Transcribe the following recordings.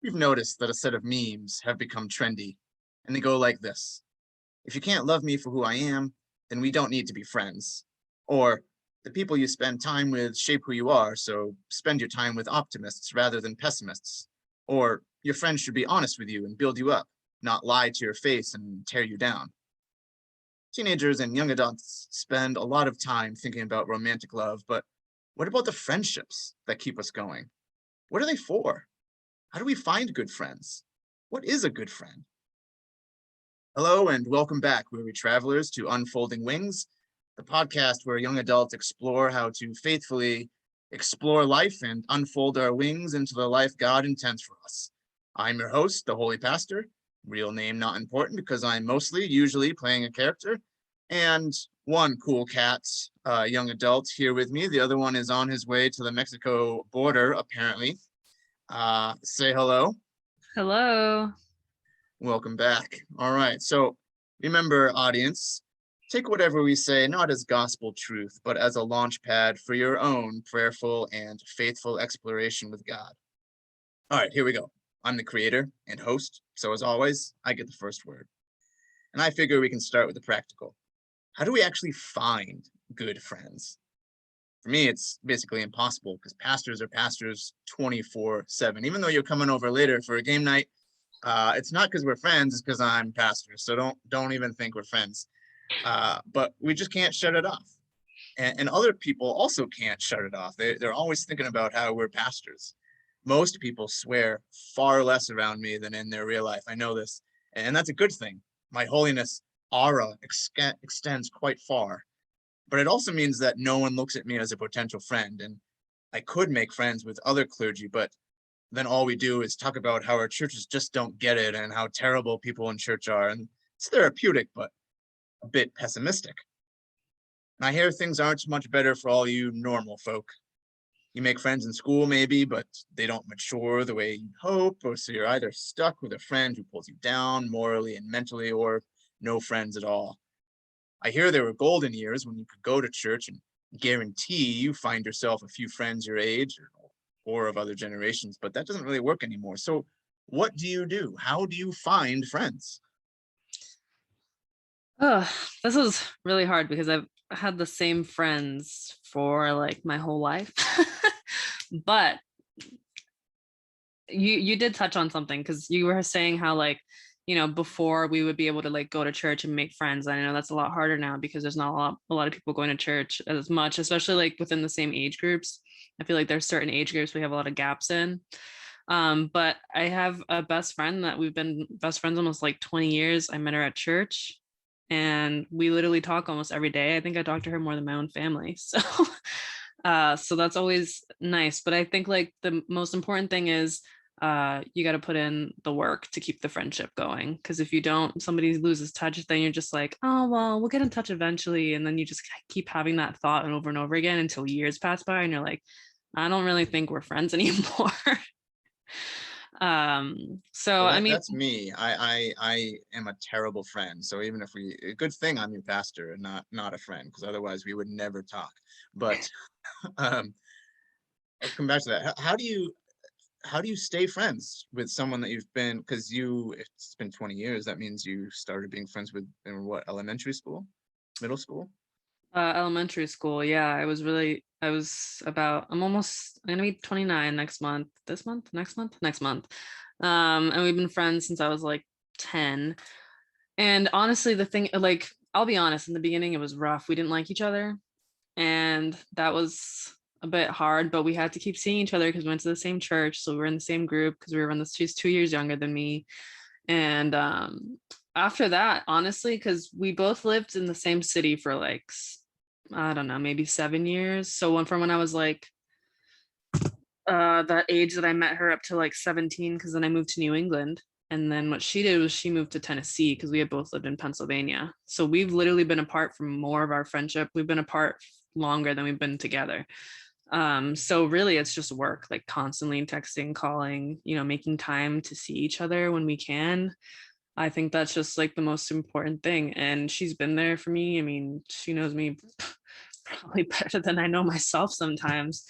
We've noticed that a set of memes have become trendy, and they go like this. If you can't love me for who I am, then we don't need to be friends. Or, the people you spend time with shape who you are, so spend your time with optimists rather than pessimists. Or, your friends should be honest with you and build you up, not lie to your face and tear you down. Teenagers and young adults spend a lot of time thinking about romantic love, but what about the friendships that keep us going? What are they for? How do we find good friends? What is a good friend? Hello, and welcome back, weary travelers, to Unfolding Wings, the podcast where young adults explore how to faithfully explore life and unfold our wings into the life God intends for us. I'm your host, the Holy Pastor, real name not important because I'm usually playing a character, and one cool cat, young adult here with me. The other one is on his way to the Mexico border, apparently. Say hello. Hello. Welcome back. All right. So remember, audience, take whatever we say not as gospel truth, but as a launch pad for your own prayerful and faithful exploration with God. All right, here we go. I'm the creator and host. So as always, I get the first word. And I figure we can start with the practical. How do we actually find good friends? For me, it's basically impossible because pastors are pastors 24/7. Even though you're coming over later for a game night, it's not because we're friends, it's because I'm pastor. So don't even think we're friends. But we just can't shut it off. And other people also can't shut it off. They're always thinking about how we're pastors. Most people swear far less around me than in their real life. I know this, and that's a good thing. My holiness aura extends quite far, but it also means that no one looks at me as a potential friend. And I could make friends with other clergy, but then all we do is talk about how our churches just don't get it and how terrible people in church are. And it's therapeutic, but a bit pessimistic. And I hear things aren't much better for all you normal folk. You make friends in school, maybe, but they don't mature the way you'd hope, or so you're either stuck with a friend who pulls you down morally and mentally, or no friends at all. I hear there were golden years when you could go to church and guarantee you find yourself a few friends your age or of other generations, but that doesn't really work anymore. So, what do you do? How do you find friends? Oh, this is really hard because I've had the same friends for like my whole life. But you did touch on something because you were saying how before we would be able to like go to church and make friends. I know that's a lot harder now because there's not a lot of people going to church as much, especially like within the same age groups. I feel like there's certain age groups we have a lot of gaps in. But I have a best friend that we've been best friends almost like 20 years. I met her at church and we literally talk almost every day. I think I talk to her more than my own family. So that's always nice. But I think like the most important thing is you got to put in the work to keep the friendship going. Because if you don't, somebody loses touch, then you're just like, oh, well, we'll get in touch eventually. And then you just keep having that thought and over again until years pass by and you're like, I don't really think we're friends anymore. So Well, I mean, that's me. I am a terrible friend. So even if we, a good thing I'm your pastor and not a friend, because otherwise we would never talk. But um, I'll come back to that. How do you stay friends with someone that you've been? Because it's been 20 years. That means you started being friends with in what, elementary school, middle school? elementary school, yeah, I'm gonna be 29 next month, next month. And we've been friends since I was like 10. And honestly, the thing, like, I'll be honest, in the beginning, it was rough. We didn't like each other. And that was a bit hard, but we had to keep seeing each other because we went to the same church. So we were in the same group because we were in this, she's 2 years younger than me. And after that, honestly, because we both lived in the same city for like, I don't know, maybe 7 years. So from when I was like that age that I met her up to like 17, because then I moved to New England. And then what she did was she moved to Tennessee because we had both lived in Pennsylvania. So we've literally been apart for more of our friendship. We've been apart longer than we've been together. So really it's just work, like constantly texting, calling, making time to see each other when we can. I think that's just like the most important thing. And she's been there for me. I mean, she knows me probably better than I know myself sometimes.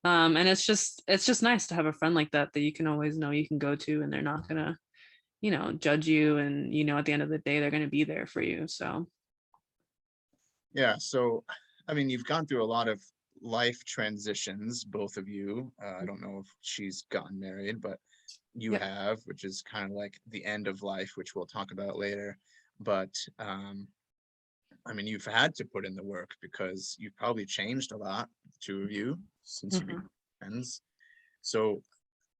And it's just nice to have a friend like that you can always know you can go to, and they're not gonna, judge you, and at the end of the day they're gonna be there for you. So Yeah. So, I mean, you've gone through a lot of life transitions, both of you. I don't know if she's gotten married, but you yeah. have, which is kind of like the end of life, which we'll talk about later. But I mean, you've had to put in the work because you've probably changed a lot, the two of you, since you became Mhm. friends. So,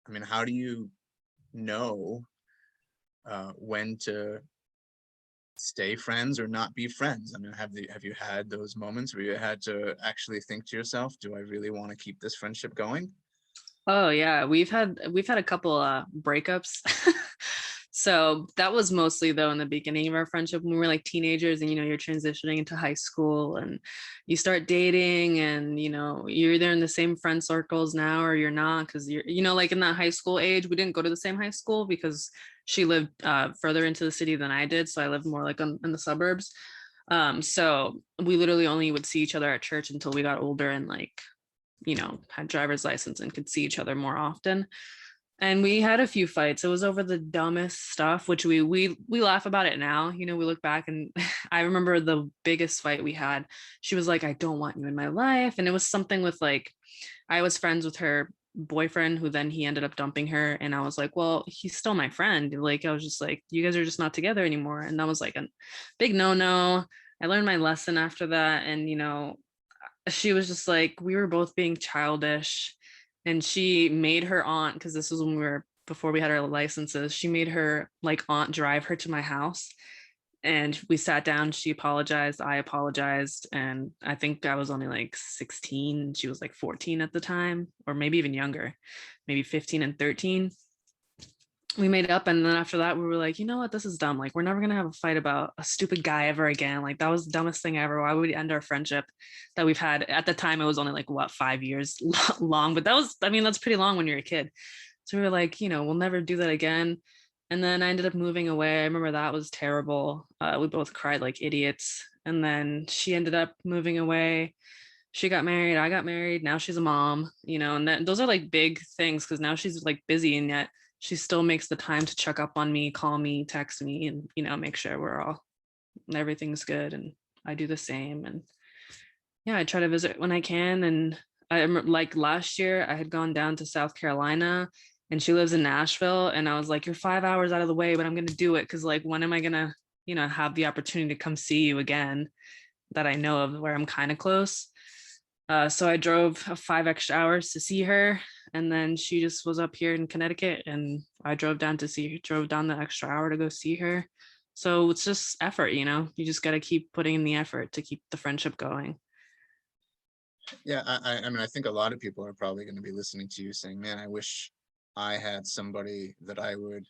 I mean, how do you know when to stay friends or not be friends? I mean, have you had those moments where you had to actually think to yourself, do I really want to keep this friendship going? Oh yeah, we've had a couple breakups. So that was mostly though in the beginning of our friendship when we were like teenagers, and you're transitioning into high school and you start dating, and you're either in the same friend circles now or you're not, because you're like in that high school age. We didn't go to the same high school because she lived further into the city than I did, so I lived more like in the suburbs. So we literally only would see each other at church until we got older and like had driver's license and could see each other more often. And we had a few fights. It was over the dumbest stuff, which we laugh about it now. We look back, and I remember the biggest fight we had. She was like, "I don't want you in my life," and it was something with like, I was friends with her boyfriend, who then he ended up dumping her, and I was like, "Well, he's still my friend." Like, I was just like, "You guys are just not together anymore," and that was like a big no no. I learned my lesson after that, and she was just like, we were both being childish, and she made her aunt, because this was when we were before we had our licenses, she made her like aunt drive her to my house, and we sat down. She apologized, I apologized, and I think I was only like 16, she was like 14 at the time, or maybe even younger, maybe 15 and 13. We made up, and then after that we were like, you know what, this is dumb. Like, we're never gonna have a fight about a stupid guy ever again. Like, that was the dumbest thing ever. Why would we end our friendship that we've had? At the time it was only like what, 5 years long, but that was, I mean, that's pretty long when you're a kid. So we were like, we'll never do that again. And then I ended up moving away. I remember that was terrible. We both cried like idiots, and then she ended up moving away. She got married, I got married, now she's a mom, and those are like big things, because now she's like busy, and yet she still makes the time to check up on me, call me, text me, and make sure we're all, everything's good, and I do the same. And yeah, I try to visit when I can. And like last year I had gone down to South Carolina, and she lives in Nashville, and I was like, you're 5 hours out of the way, but I'm gonna do it, because like, when am I gonna have the opportunity to come see you again, that I know of, where I'm kind of close. So I drove 5 extra hours to see her, and then she just was up here in Connecticut, and I drove down the extra hour to go see her. So it's just effort, you just got to keep putting in the effort to keep the friendship going. Yeah, I mean, I think a lot of people are probably going to be listening to you saying, man, I wish I had somebody that I would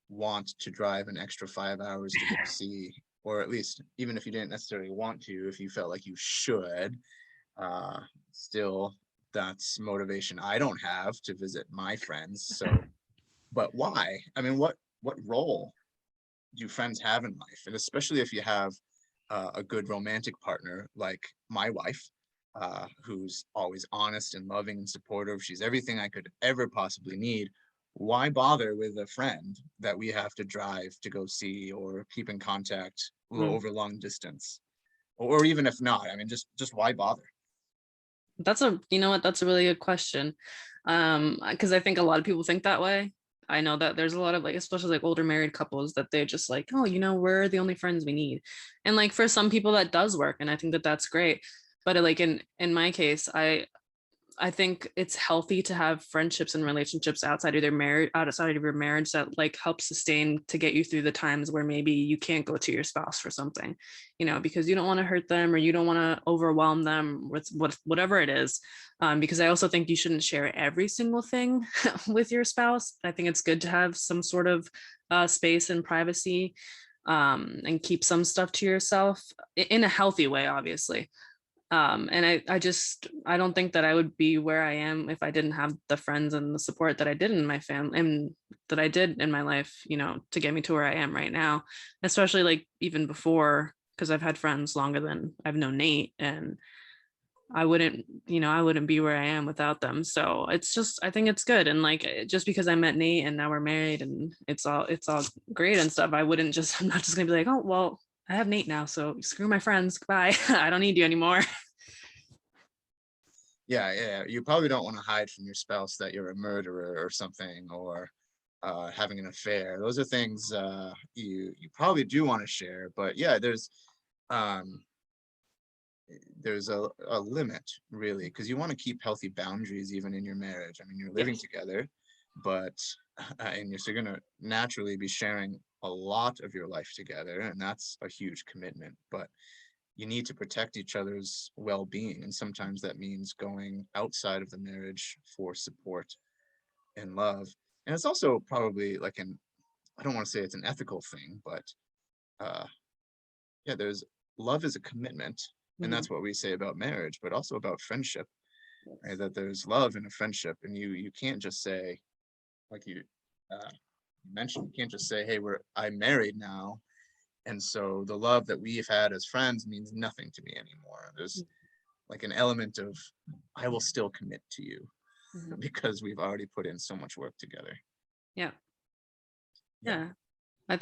want to drive an extra 5 hours to go see, or at least even if you didn't necessarily want to, if you felt like you should, uh, still that's motivation I don't have to visit my friends. So, but why? I mean, what role do friends have in life? And especially if you have a good romantic partner like my wife, who's always honest and loving and supportive. She's everything I could ever possibly need. Why bother with a friend that we have to drive to go see or keep in contact Mm. over long distance? Or even if not, I mean, just why bother? You know what, that's a really good question. Because I think a lot of people think that way. I know that there's a lot of like, especially like older married couples, that they're just like, oh, we're the only friends we need. And like, for some people that does work, and I think that that's great. But like, in my case, I think it's healthy to have friendships and relationships outside of their marriage, outside of your marriage, that like help sustain to get you through the times where maybe you can't go to your spouse for something, because you don't want to hurt them, or you don't want to overwhelm them with whatever it is. Because I also think you shouldn't share every single thing with your spouse. I think it's good to have some sort of space and privacy, and keep some stuff to yourself in a healthy way, obviously. And I don't think that I would be where I am if I didn't have the friends and the support that I did in my family, and that I did in my life, to get me to where I am right now. Especially like even before, because I've had friends longer than I've known Nate. And I wouldn't, I wouldn't be where I am without them. So it's just, I think it's good. And like, just because I met Nate and now we're married and it's all great and stuff, I wouldn't just, I'm not just gonna be like, oh, well, I have Nate now. So screw my friends. Goodbye. I don't need you anymore. Yeah, you probably don't want to hide from your spouse that you're a murderer or something, or having an affair. Those are things you probably do want to share, but yeah, um, there's a limit really, because you want to keep healthy boundaries even in your marriage. I mean, you're living Yes. together, but and you're going to naturally be sharing a lot of your life together, and that's a huge commitment. But you need to protect each other's well-being, and sometimes that means going outside of the marriage for support and love. And it's also probably like an, I don't want to say it's an ethical thing, but uh yeah, there's, love is a commitment, and Mhm. that's what we say about marriage, but also about friendship, right? That there's love in a friendship, and you can't just say, like you mentioned, you can't just say, hey, I'm married now, and so the love that we've had as friends means nothing to me anymore. There's like an element of, I will still commit to you Mhm. because we've already put in so much work together. Yeah. Yeah. Yeah.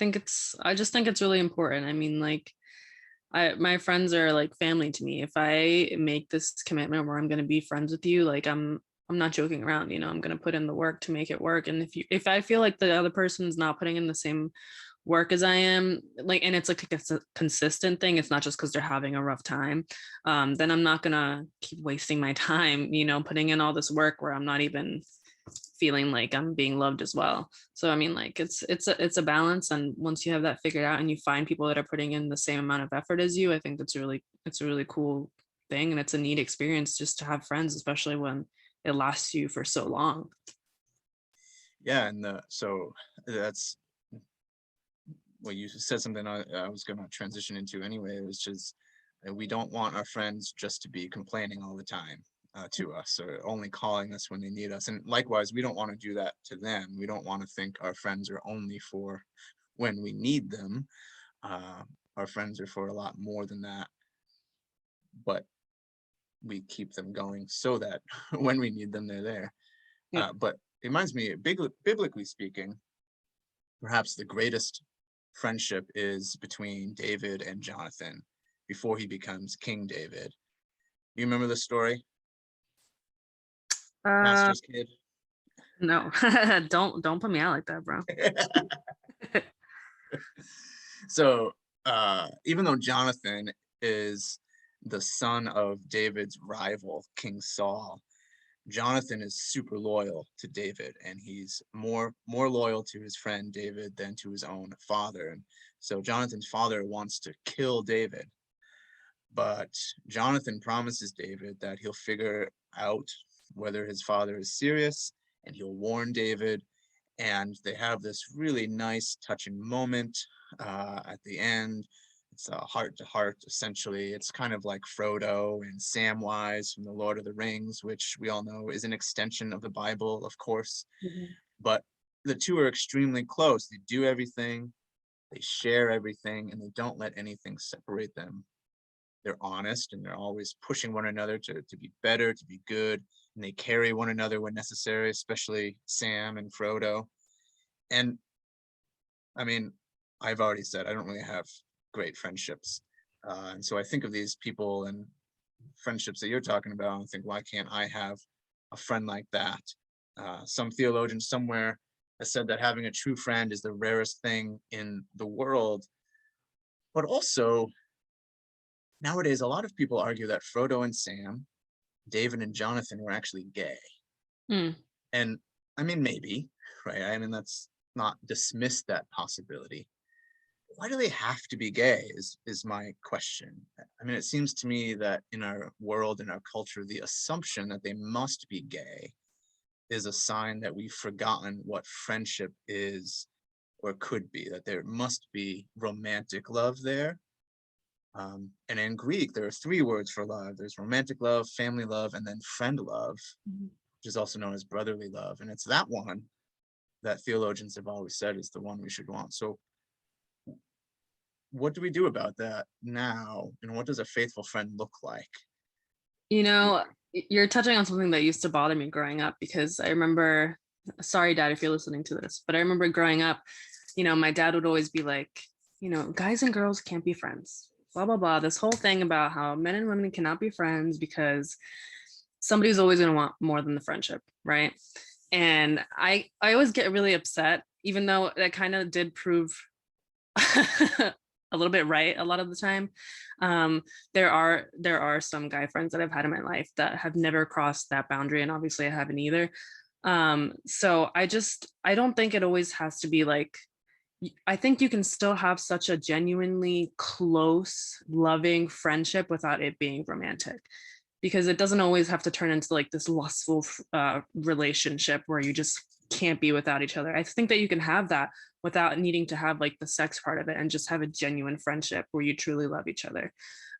I just think it's really important. I mean, like, my friends are like family to me. If I make this commitment where I'm going to be friends with you, like I'm not joking around, I'm going to put in the work to make it work. And if I feel like the other person's not putting in the same work as I am, like, and it's like a consistent thing, it's not just because they're having a rough time, then I'm not going to keep wasting my time, putting in all this work where I'm not even feeling like I'm being loved as well. So I mean, like, it's a balance, and once you have that figured out and you find people that are putting in the same amount of effort as you, I think it's a really cool thing, and it's a neat experience just to have friends, especially when it lasts you for so long. Yeah, and so that's, well, you said something I was going to transition into anyway, which is we don't want our friends just to be complaining all the time to us, or only calling us when they need us. And likewise, we don't want to do that to them. We don't want to think our friends are only for when we need them. Uh, our friends are for a lot more than that, but we keep them going so that when we need them, they're there. Yeah. But it reminds me, biblically speaking, perhaps the greatest friendship is between David and Jonathan before he becomes King David. You remember the story? uh Pastor's kid. no. Don't put me out like that, bro. So even though Jonathan is the son of David's rival, King Saul, Jonathan is super loyal to David, and he's more loyal to his friend David than to his own father. And so Jonathan's father wants to kill David, but Jonathan promises David that he'll figure out whether his father is serious, and he'll warn David. And they have this really nice, touching moment at the end. It's a heart to heart, essentially. It's kind of like Frodo and Samwise from The Lord of the Rings, which we all know is an extension of the Bible, of course. Mhm. But the two are extremely close. They do everything, they share everything, and they don't let anything separate them. They're honest, and they're always pushing one another to be better, to be good, and they carry one another when necessary, especially Sam and Frodo. And I mean, I've already said I don't really have great friendships. And so I think of these people and friendships that you're talking about and think, why can't I have a friend like that? Some theologian somewhere has said that having a true friend is the rarest thing in the world. But also, nowadays, a lot of people argue that Frodo and Sam, David and Jonathan were actually gay. Mm. And I mean, maybe, right? I mean, that's not dismiss that possibility. Why do they have to be gay is my question. I mean, it seems to me that in our world, in our culture, the assumption that they must be gay is a sign that we've forgotten what friendship is or could be, that there must be romantic love there. And in Greek, there are three words for love. There's romantic love, family love, and then friend love, Mhm. which is also known as brotherly love. And it's that one that theologians have always said is the one we should want. So what do we do about that now? And what does a faithful friend look like? You know, you're touching on something that used to bother me growing up because I remember, sorry, dad, if you're listening to this, but I remember growing up, my dad would always be like, guys and girls can't be friends, blah, blah, blah. This whole thing about how men and women cannot be friends because somebody's always going to want more than the friendship, right? And I always get really upset, even though that kind of did prove a little bit right a lot of the time. um there are some guy friends that I've had in my life that have never crossed that boundary, and obviously I haven't either. So I don't think it always has to be like, I think you can still have such a genuinely close loving friendship without it being romantic, because it doesn't always have to turn into like this lustful relationship where you just can't be without each other. I think that you can have that without needing to have like the sex part of it, and just have a genuine friendship where you truly love each other.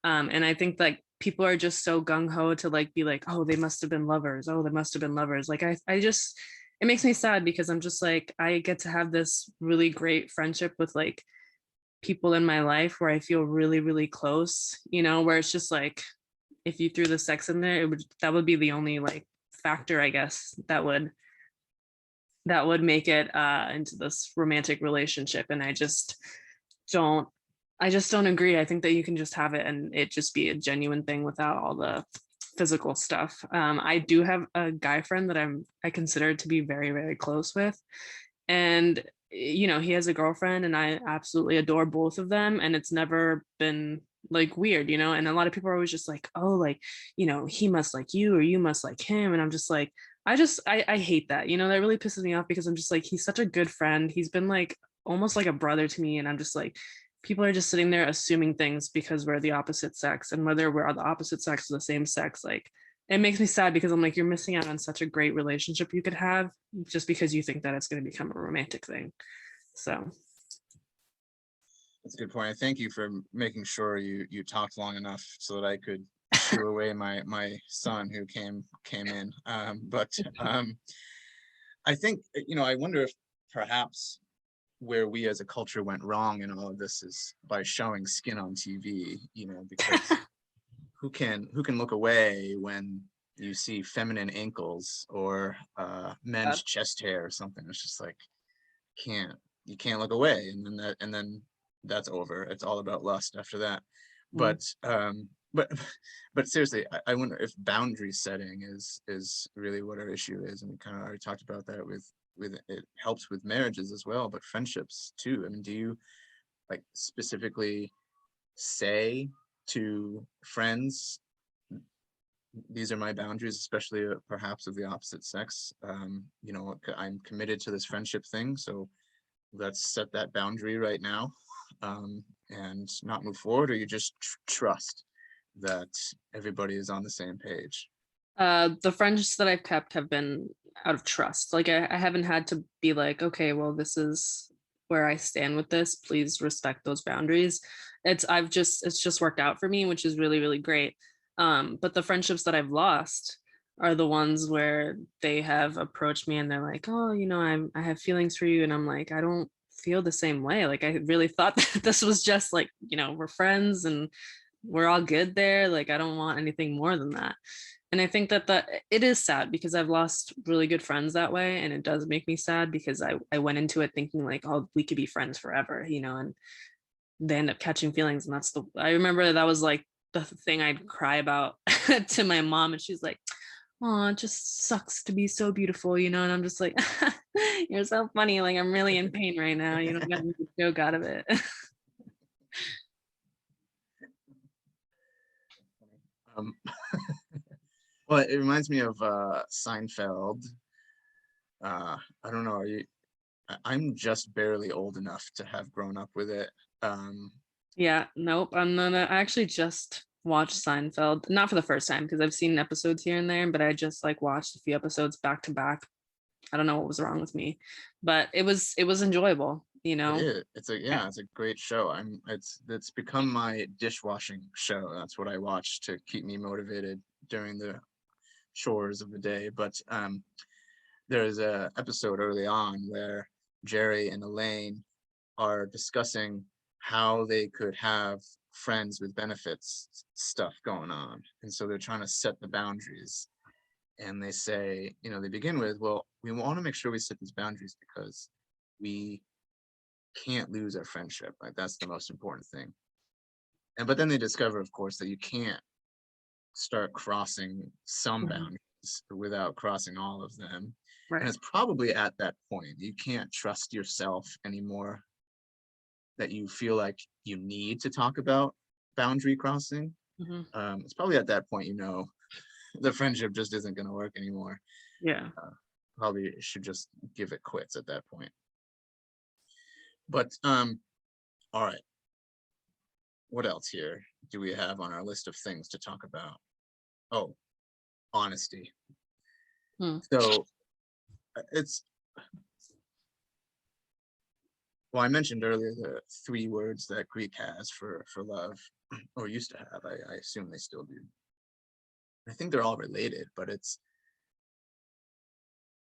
And I think like people are just so gung-ho to like be like, oh, they must have been lovers, oh, they must have been lovers. Like I just, it makes me sad because I'm just like, I get to have this really great friendship with like people in my life where I feel really, really close, where it's just like, if you threw the sex in there, that would be the only like factor, I guess, that would make it into this romantic relationship. And don't I just don't agree. I think that you can just have it and it just be a genuine thing without all the physical stuff. I do have a guy friend that I consider to be very, very close with. And he has a girlfriend and I absolutely adore both of them, and it's never been like weird, and a lot of people are always just like, oh, like, he must like you or you must like him, and I'm just like, I hate that, that really pisses me off, because I'm just like, he's such a good friend, he's been like almost like a brother to me, and I'm just like, people are just sitting there assuming things because we're the opposite sex, and whether we're the opposite sex or the same sex, like, it makes me sad, because I'm like, you're missing out on such a great relationship you could have just because you think that it's going to become a romantic thing. So That's a good point. I thank you for making sure you talked long enough so that I could shoo away my son who came in. But I think, I wonder if perhaps where we as a culture went wrong in all of this is by showing skin on TV, because who can look away when you see feminine ankles or men's chest hair or something. It's just like, you can't look away, and then that's over. It's all about lust after that. mm. But but seriously, I wonder if boundary setting is really what our issue is, and we kind of already talked about that with it helps with marriages as well, but friendships too. I mean, do you like specifically say to friends, these are my boundaries, especially perhaps of the opposite sex? I'm committed to this friendship thing, so let's set that boundary right now, and not move forward, or you just trust that everybody is on the same page? The friendships that I've kept have been out of trust. Like I haven't had to be like, okay, well, this is where I stand with this. Please respect those boundaries. It's just worked out for me, which is really, really great. But the friendships that I've lost are the ones where they have approached me and they're like, oh, I have feelings for you. And I'm like, I don't feel the same way. Like I really thought that this was just like, we're friends and we're all good there. Like I don't want anything more than that. And I think that it is sad because I've lost really good friends that way, and it does make me sad because I went into it thinking like, oh, we could be friends forever, and they end up catching feelings, and I remember that was like the thing I'd cry about to my mom, and she's like, oh, it just sucks to be so beautiful, and I'm just like, you're so funny, like I'm really in pain right now, I gotta make a joke out of it. um, well, it reminds me of Seinfeld. I don't know, I'm just barely old enough to have grown up with it. Yeah, nope. I actually just watched Seinfeld, not for the first time because I've seen episodes here and there, but I just like watched a few episodes back to back. I don't know what was wrong with me, but it was enjoyable, It is. It's a great show. It's become my dishwashing show. That's what I watch to keep me motivated during the chores of the day. But there's a episode early on where Jerry and Elaine are discussing how they could have friends with benefits stuff going on. And so they're trying to set the boundaries. And they say, they begin with, well, we want to make sure we set these boundaries because we can't lose our friendship. Like, that's the most important thing. But then they discover, of course, that you can't start crossing some boundaries without crossing all of them. Right. And it's probably at that point you can't trust yourself anymore, that you feel like you need to talk about boundary crossing. It's probably at that point, the friendship just isn't going to work anymore. Yeah. Probably should just give it quits at that point. But all right, what else here do we have on our list of things to talk about? Oh, honesty. So well, I mentioned earlier the 3 words that Greek has for love, or used to have. I assume they still do. I think they're all related, but it's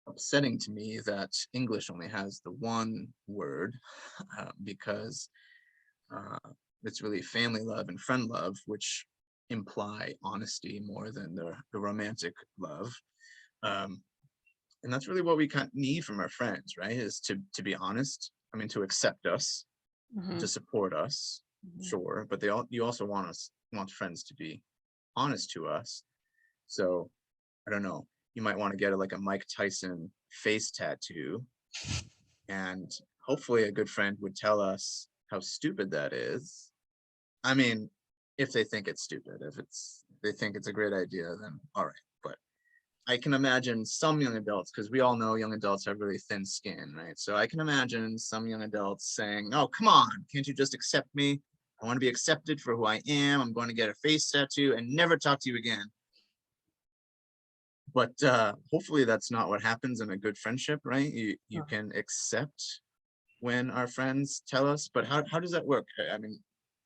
upsetting to me that English only has the 1 word, because it's really family love and friend love, which imply honesty more than the romantic love. And that's really what we kind of need from our friends, right? Is to be honest. I mean, to accept us, to support us, sure, but you also want friends to be honest to us. So I don't know, you might want to get like a Mike Tyson face tattoo, and hopefully a good friend would tell us how stupid that is. I mean, if they think it's stupid. If they think it's a great idea, then all right. But I can imagine some young adults, because we all know young adults have really thin skin, right? So I can imagine some young adults saying, oh, come on, can't you just accept me? I want to be accepted for who I am. I'm going to get a face tattoo and never talk to you again. But hopefully that's not what happens in a good friendship, right? You can accept when our friends tell us, but how does that work? I mean,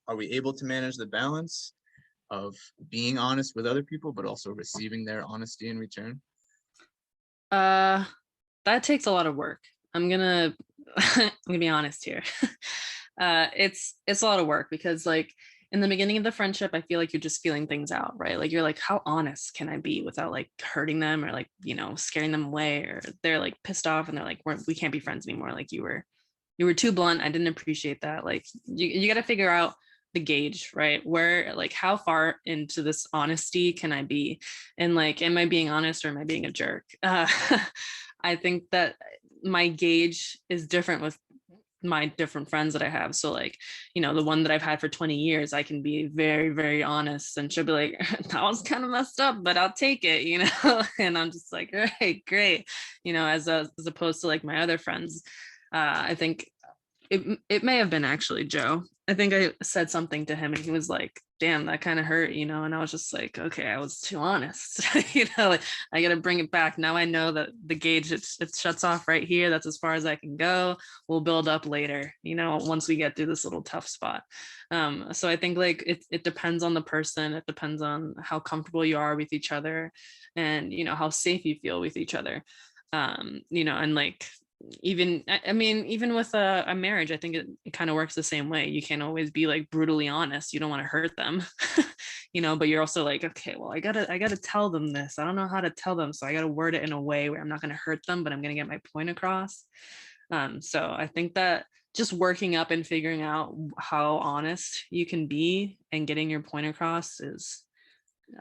are we able to manage the balance of being honest with other people, but also receiving their honesty in return? That takes a lot of work. I'm gonna be honest here. It's a lot of work because like in the beginning of the friendship, I feel like you're just feeling things out, right? Like you're like, how honest can I be without like hurting them or like, scaring them away, or they're like pissed off and they're like, we can't be friends anymore. Like you were too blunt. I didn't appreciate that. Like you got to figure out the gauge, right? Where, like, how far into this honesty can I be? And like, am I being honest or am I being a jerk? I think that my gauge is different with my different friends that I have. So like, the one that I've had for 20 years, I can be very, very honest and she'll be like, that was kind of messed up, but I'll take it, and I'm just like, all right, great. As opposed to like my other friends, I think it may have been actually Joe. I think I said something to him and he was like, damn, that kind of hurt, and I was just like, okay, I was too honest. Like I got to bring it back. Now I know that the gauge, it shuts off right here. That's as far as I can go. We'll build up later, once we get through this little tough spot. So I think like it depends on the person. It depends on how comfortable you are with each other and, how safe you feel with each other. And like, even with a marriage, I think it kind of works the same way. You can't always be like brutally honest. You don't want to hurt them, but you're also like, okay, well, I gotta tell them this. I don't know how to tell them, so I gotta word it in a way where I'm not going to hurt them, but I'm going to get my point across. So I think that just working up and figuring out how honest you can be and getting your point across is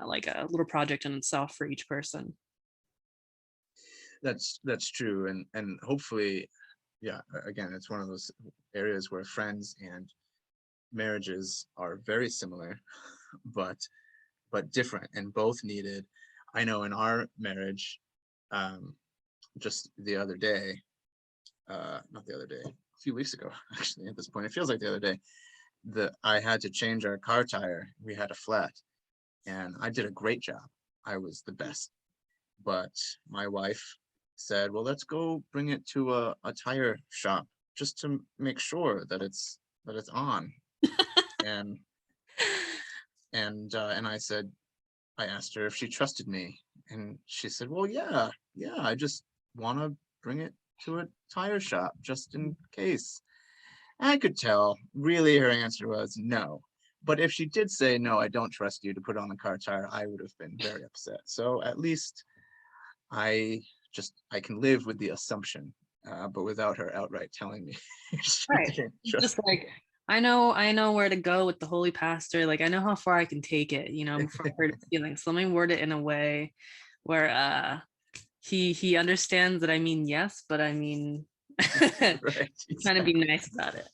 like a little project in itself for each person. That's true, and hopefully, yeah, again, it's one of those areas where friends and marriages are very similar, but different, and both needed. I know in our marriage, just the other day, not the other day, a few weeks ago, actually, at this point, it feels like the other day, I had to change our car tire. We had a flat, and I did a great job. I was the best, but my wife said, well, let's go bring it to a tire shop just to make sure that it's on. and I said, I asked her if she trusted me, and she said, well, yeah, I just want to bring it to a tire shop just in case. I could tell really her answer was no, But if she did say, no, I don't trust you to put on the car tire, I would have been very upset. So at least I I can live with the assumption, but without her outright telling me she Right. didn't It's trust just like, I know where to go with the holy pastor. Like I know how far I can take it, before I hurt his feelings. So let me word it in a way where he understands that I mean yes, but I mean me. Right. trying to be nice about it.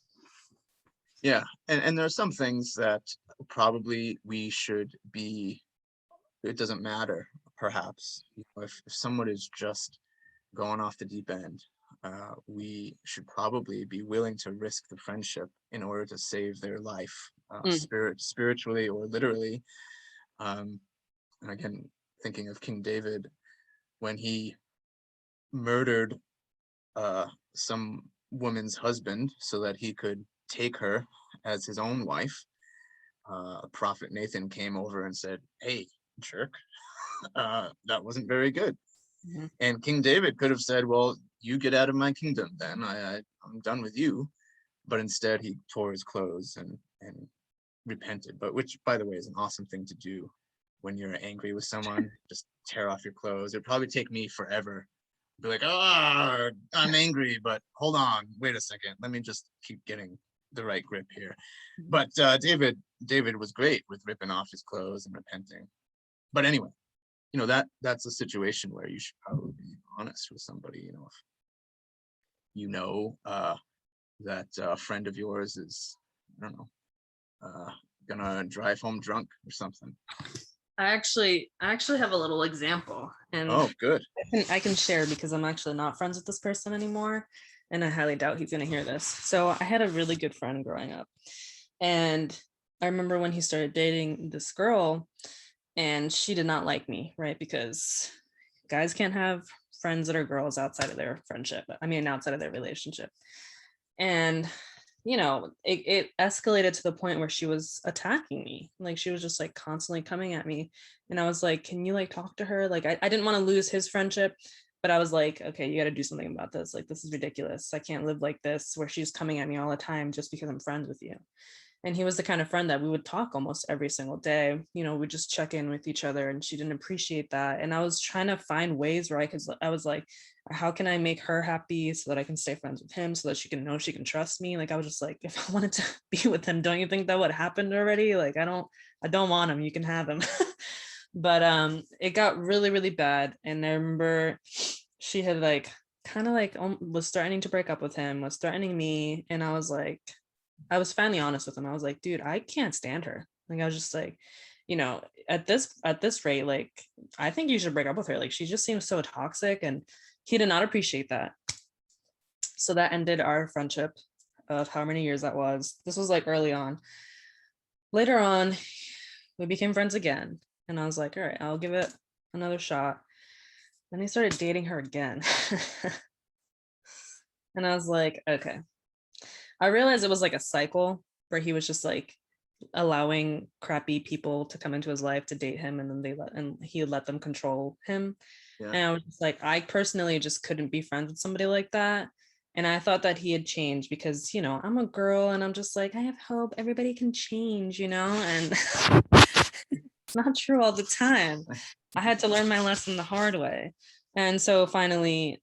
Yeah. And there are some things that probably we should be, it doesn't matter, perhaps. If someone is just going off the deep end, we should probably be willing to risk the friendship in order to save their life, Mm, spiritually or literally. Um, and again, thinking of King David when he murdered some woman's husband so that he could take her as his own wife. Prophet Nathan came over and said, "Hey, jerk, that wasn't very good." mhm. And King David could have said, "Well, you get out of my kingdom then. I'm done with you." But instead, he tore his clothes and repented. But which, by the way, is an awesome thing to do when you're angry with someone. Just tear off your clothes. It'd probably take me forever. Be like, "Oh, I'm angry, but hold on, wait a second. Let me just keep getting the right grip here." But David was great with ripping off his clothes and repenting. But anyway, that's a situation where you should probably be honest with somebody. If you know that a friend of yours is, I don't know, gonna drive home drunk or something. I actually have a little example, and Oh, good. I can share because I'm actually not friends with this person anymore, and I highly doubt he's gonna hear this. So I had a really good friend growing up, and I remember when he started dating this girl, and she did not like me, right? Because guys can't have friends that are girls outside of their friendship. I mean, outside of their relationship. And it escalated to the point where she was attacking me. Like she was just like constantly coming at me. And I was like, can you like talk to her? Like I didn't want to lose his friendship, but I was like, okay, you got to do something about this. Like this is ridiculous. I can't live like this where she's coming at me all the time just because I'm friends with you. And he was the kind of friend that we would talk almost every single day. We'd just check in with each other, and she didn't appreciate that. And I was trying to find ways where I was like, how can I make her happy so that I can stay friends with him so that she can know she can trust me? Like I was just like, if I wanted to be with him, don't you think that would happen already? Like I don't want him. You can have him. But it got really, really bad. And I remember she had like kind of like was starting to break up with him, was threatening me. And I was finally honest with him. I was like, dude, I can't stand her. Like I was just like, at this rate, like I think you should break up with her. Like she just seems so toxic, and he did not appreciate that. So that ended our friendship of how many years that was. This was like early on. Later on, we became friends again. And I was like, all right, I'll give it another shot. Then he started dating her again. And I was like, okay. I realized it was like a cycle where he was just like allowing crappy people to come into his life to date him, and then he let them control him. Yeah. And I was just like, I personally just couldn't be friends with somebody like that. And I thought that he had changed because, I'm a girl and I'm just like, I have hope everybody can change, and it's not true all the time. I had to learn my lesson the hard way. And so finally,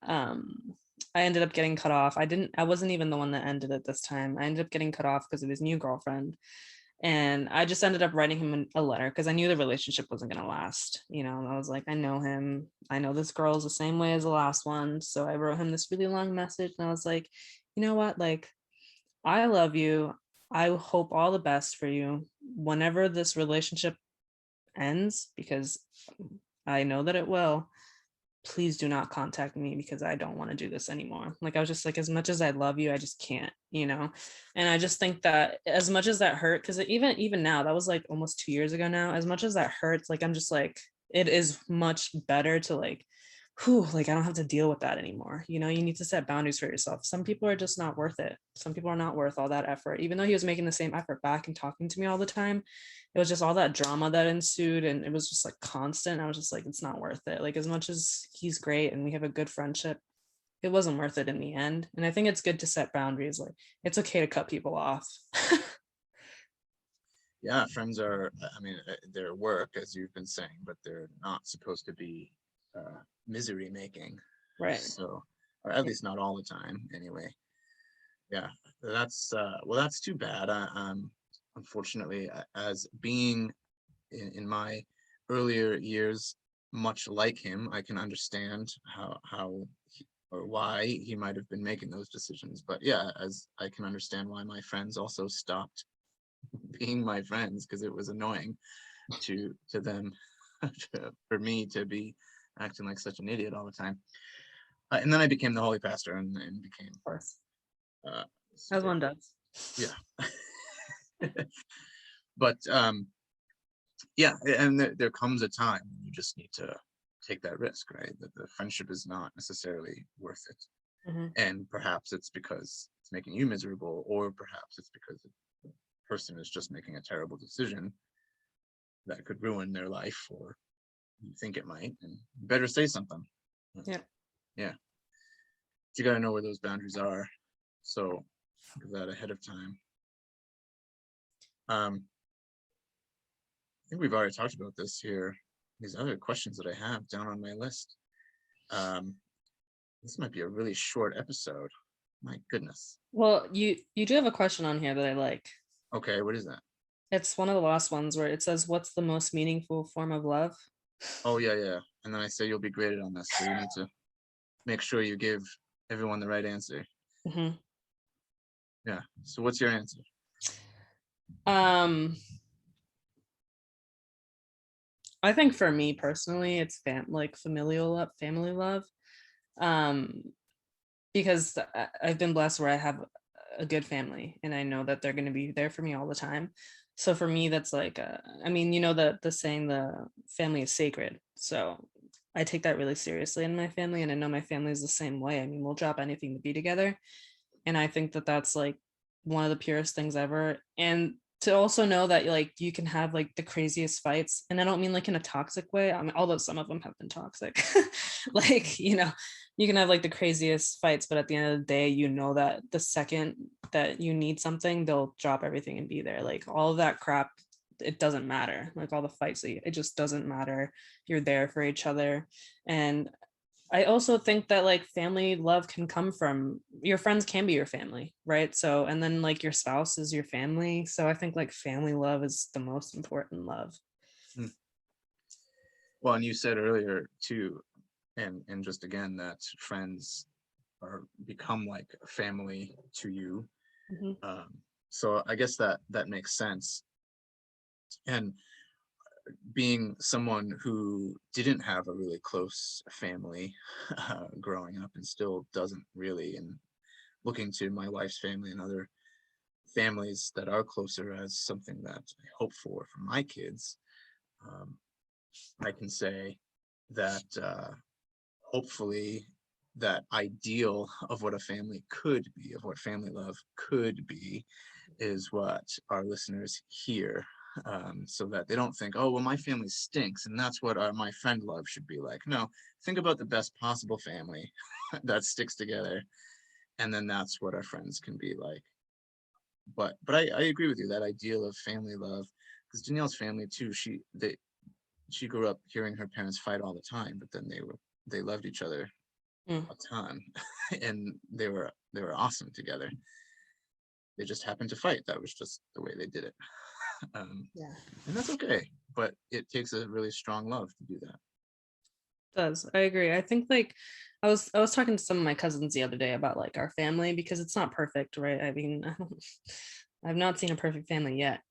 I ended up getting cut off. I wasn't even the one that ended it this time. I ended up getting cut off because of his new girlfriend. And I just ended up writing him a letter because I knew the relationship wasn't going to last. I was like, I know him. I know this girl is the same way as the last one. So I wrote him this really long message, and I was like, you know what? Like, I love you. I hope all the best for you whenever this relationship ends, because I know that it will. Please do not contact me because I don't want to do this anymore. Like I was just like, as much as I love you, I just can't. And I just think that as much as that hurt, because even now, that was like almost 2 years ago now, as much as that hurts, like I'm just like, it is much better to like, whew, like I don't have to deal with that anymore. You need to set boundaries for yourself. Some people are just not worth it. Some people are not worth all that effort. Even though he was making the same effort back and talking to me all the time, it was just all that drama that ensued, and it was just like constant. I was just like, it's not worth it. Like as much as he's great and we have a good friendship, it wasn't worth it in the end. And I think it's good to set boundaries. Like it's okay to cut people off. Yeah, friends are, I mean, they're work, as you've been saying, but they're not supposed to be misery making. Right. So, or at least not all the time, anyway. Yeah, that's well, that's too bad. Unfortunately, as being in my earlier years, much like him, I can understand or why he might have been making those decisions. But yeah, as I can understand why my friends also stopped being my friends because it was annoying to them for me to be acting like such an idiot all the time. And then I became the holy pastor and became Of course. uh, As super one does. yeah. But yeah, and there comes a time when you just need to take that risk, right? That the friendship is not necessarily worth it. Mhm. And perhaps it's because it's making you miserable, or perhaps it's because the person is just making a terrible decision that could ruin their life, or you think it might, and you better say something. Yeah. Yeah. You got to know where those boundaries are. So do that ahead of time. I think we've already talked about this here. These other questions that I have down on my list. This might be a really short episode. My goodness. Well, you do have a question on here that I like. Okay, what is that? It's one of the last ones where it says, "What's the most meaningful form of love?" Oh yeah, yeah. And then I say you'll be graded on this, so you need to make sure you give everyone the right answer. Mhm. Yeah. So what's your answer? Um, I think for me personally, it's like familial love, family love. Um, because I've been blessed where I have a good family and I know that they're going to be there for me all the time. So for me, that's like, I mean, you know, the saying, the family is sacred. So I take that really seriously in my family, and I know my family is the same way. I mean, we'll drop anything to be together. And I think that that's like one of the purest things ever. And to also know that like you can have like the craziest fights, and I don't mean like in a toxic way, I mean, although some of them have been toxic. Like, you know, you can have like the craziest fights, but at the end of the day, you know that the second that you need something, they'll drop everything and be there. Like all of that crap, it doesn't matter. Like all the fights, it just doesn't matter. You're there for each other. And I also think that like family love can come from your friends, can be your family, right? So, and then like your spouse is your family. So I think like family love is the most important love. Hmm. Well, and you said earlier too, and just again that friends are become like family to you. Mhm. So I guess that makes sense. And being someone who didn't have a really close family growing up and still doesn't really, and looking to my wife's family and other families that are closer as something that I hope for my kids, um, I can say that hopefully that ideal of what a family could be, of what family love could be, is what our listeners hear, so that they don't think, oh, well, my family stinks, and that's what my friend love should be like. No, think about the best possible family that sticks together, and then that's what our friends can be like. But I agree with you, that ideal of family love, because Danielle's family too, she grew up hearing her parents fight all the time, but then they loved each other Mm. a ton, and they were awesome together. They just happened to fight. That was just the way they did it. um, Yeah. and that's okay. But it takes a really strong love to do that. Does. I agree. I think like I was talking to some of my cousins the other day about like our family, because it's not perfect, right? I mean, I've not seen a perfect family yet.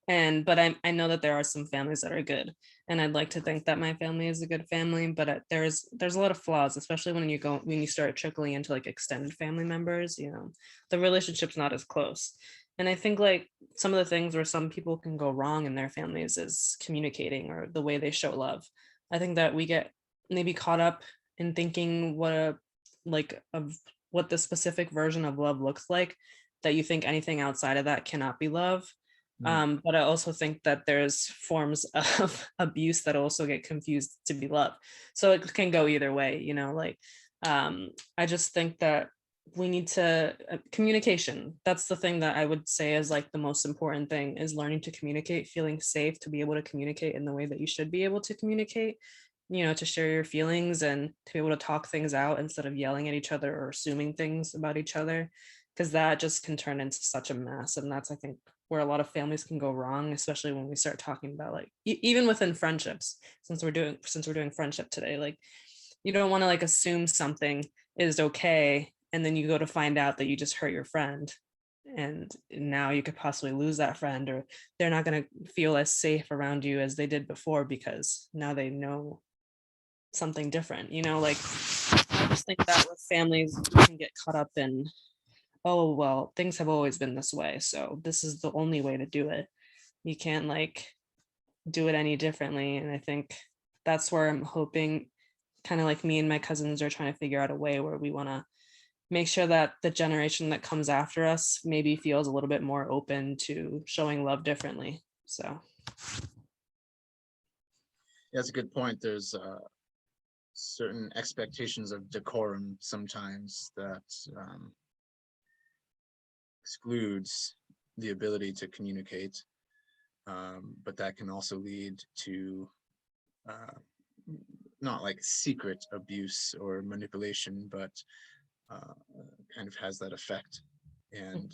And but I know that there are some families that are good, and I'd like to think that my family is a good family, but there's a lot of flaws, especially when you start trickling into like extended family members, you know, the relationship's not as close. And I think like some of the things where some people can go wrong in their families is communicating or the way they show love. I think that we get maybe caught up in thinking what the specific version of love looks like, that you think anything outside of that cannot be love. Mm. But I also think that there's forms of abuse that also get confused to be love. So it can go either way, you know, like I just think that we need to communication. That's the thing that I would say is like the most important thing, is learning to communicate, feeling safe to be able to communicate in the way that you should be able to communicate, to share your feelings and to be able to talk things out instead of yelling at each other or assuming things about each other, because that just can turn into such a mess. And that's, I think, where a lot of families can go wrong, especially when we start talking about like even within friendships, since we're doing friendship today. Like, you don't want to like assume something is okay and then you go to find out that you just hurt your friend, and now you could possibly lose that friend, or they're not going to feel as safe around you as they did before because now they know something different. Like, I just think that with families you can get caught up in, oh well, things have always been this way, so this is the only way to do it. You can't like do it any differently. And I think that's where I'm hoping, kind of like me and my cousins are trying to figure out a way where we want to make sure that the generation that comes after us maybe feels a little bit more open to showing love differently. So That's a good point. There's certain expectations of decorum sometimes that excludes the ability to communicate, but that can also lead to not like secret abuse or manipulation, but kind of has that effect. And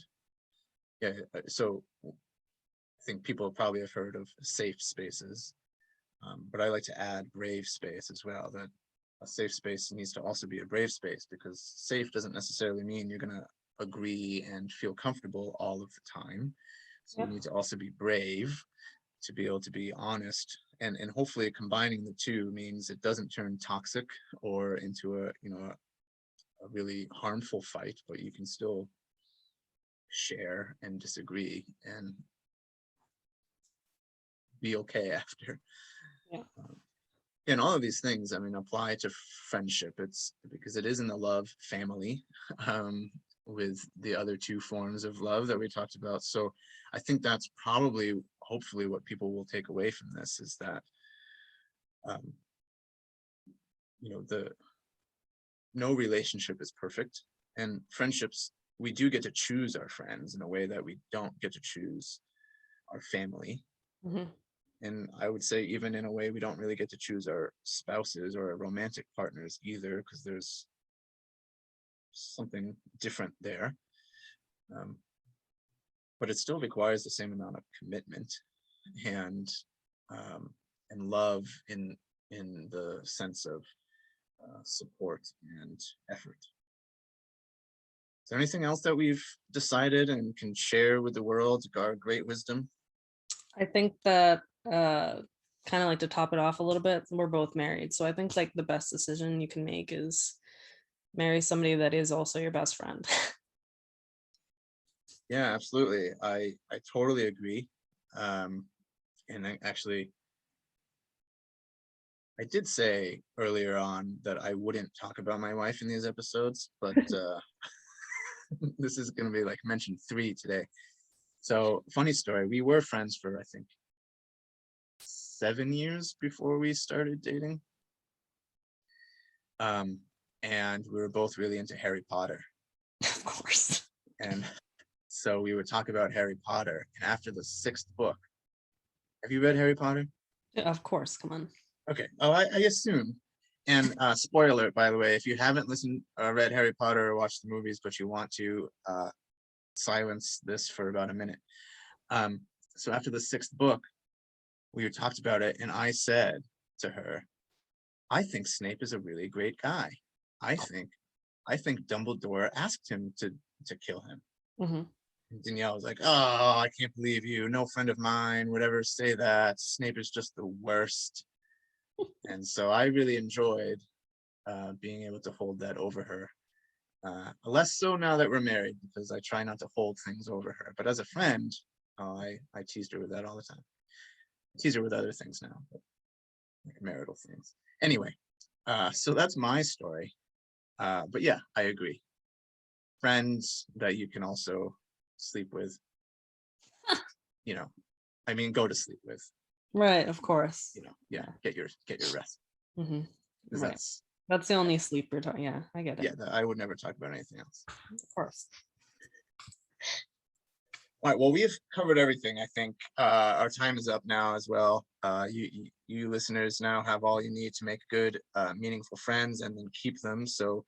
yeah, so I think people probably have heard of safe spaces, but I like to add brave space as well. That a safe space needs to also be a brave space, because safe doesn't necessarily mean you're going to agree and feel comfortable all of the time. So you yep. need to also be brave to be able to be honest, and hopefully combining the two means it doesn't turn toxic or into a really harmful fight, but you can still share and disagree and be okay after. Yeah. And all of these things, I mean, apply to friendship. It's because it is in the love family, with the other two forms of love that we talked about. So I think that's probably, hopefully, what people will take away from this is that, the no relationship is perfect, and friendships, we do get to choose our friends in a way that we don't get to choose our family. Mm-hmm. And I would say even in a way we don't really get to choose our spouses or our romantic partners either, because there's something different there. But it still requires the same amount of commitment and love in the sense of support and effort. Is there anything else that we've decided and can share with the world, our great wisdom? I think that kind of like to top it off a little bit, we're both married. So I think like the best decision you can make is marry somebody that is also your best friend. Yeah, absolutely. I totally agree. And I did say earlier on that I wouldn't talk about my wife in these episodes, but this is going to be like mention 3 today. So funny story. We were friends for, I think, 7 years before we started dating. And we were both really into Harry Potter. Of course. And so we would talk about Harry Potter. And after the 6th book, have you read Harry Potter? Yeah, of course. Come on. Okay. Oh, I assume. And spoiler alert, by the way, if you haven't read Harry Potter or watched the movies, but you want to silence this for about a minute. So after the 6th book, we talked about it, and I said to her, I think Snape is a really great guy. I think Dumbledore asked him to kill him. Mm-hmm. And Danielle was like, oh, I can't believe you. No friend of mine would ever say that. Snape is just the worst. And so I really enjoyed being able to hold that over her. Less so now that we're married, because I try not to hold things over her. But as a friend, I teased her with that all the time. I tease her with other things now, but like marital things. Anyway, so that's my story. But yeah, I agree. Friends that you can also sleep with, go to sleep with. Right, of course. Yeah, get your rest. Mm-hmm. Because Right. that's That's the only sleep we're talking. Yeah, I get it. Yeah, I would never talk about anything else. Of course. All right, well, we have covered everything. I think our time is up now as well. You listeners now have all you need to make good, meaningful friends and then keep them. So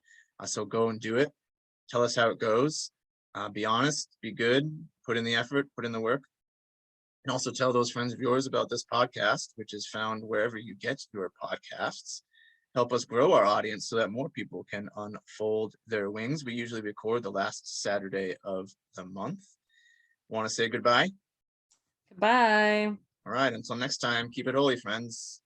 go and do it. Tell us how it goes. Be honest, be good, put in the effort, put in the work. And also tell those friends of yours about this podcast, which is found wherever you get your podcasts. Help us grow our audience so that more people can unfold their wings. We usually record the last Saturday of the month. Want to say goodbye? Goodbye. All right, until next time, keep it holy, friends.